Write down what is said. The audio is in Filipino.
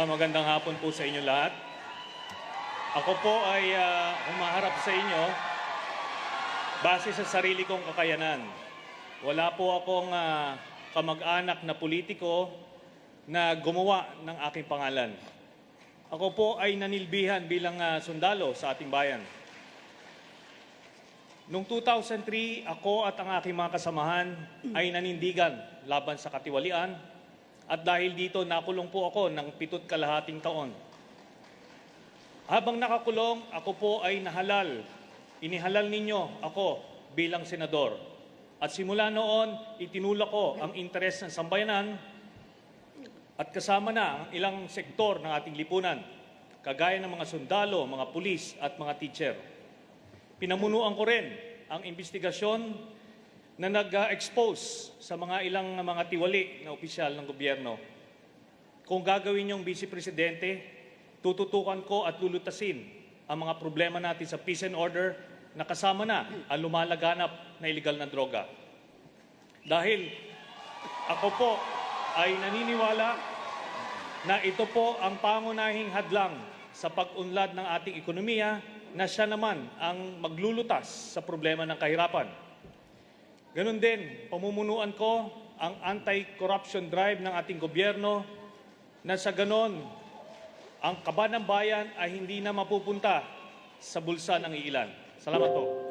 Magandang hapon po sa inyo lahat. Ako po ay humaharap sa inyo base sa sarili kong kakayanan. Wala po akong kamag-anak na politiko na gumawa ng aking pangalan. Ako po ay nanilbihan bilang sundalo sa ating bayan. Noong 2003, ako at ang aking mga kasamahan ay nanindigan laban sa katiwalian. At dahil dito, nakulong po ako ng 7 kalahating taon. Habang nakakulong, ako po ay nahalal. Inihalal ninyo ako bilang senador. At simula noon, itinulak ko ang interes ng sambayanan at kasama na ang ilang sektor ng ating lipunan, kagaya ng mga sundalo, mga pulis at mga teacher. Pinamunuan ko rin ang investigasyon na nag-expose sa mga ilang mga tiwali na opisyal ng gobyerno. Kung gagawin niyong Vice Presidente, tututukan ko at lulutasin ang mga problema natin sa peace and order na kasama na ang lumalaganap na iligal na droga. Dahil ako po ay naniniwala na ito po ang pangunahing hadlang sa pag-unlad ng ating ekonomiya na siya naman ang maglulutas sa problema ng kahirapan. Ganon din, pamumunuan ko ang anti-corruption drive ng ating gobyerno na sa ganon, ang kaba ng bayan ay hindi na mapupunta sa bulsa ng iilan. Salamat po.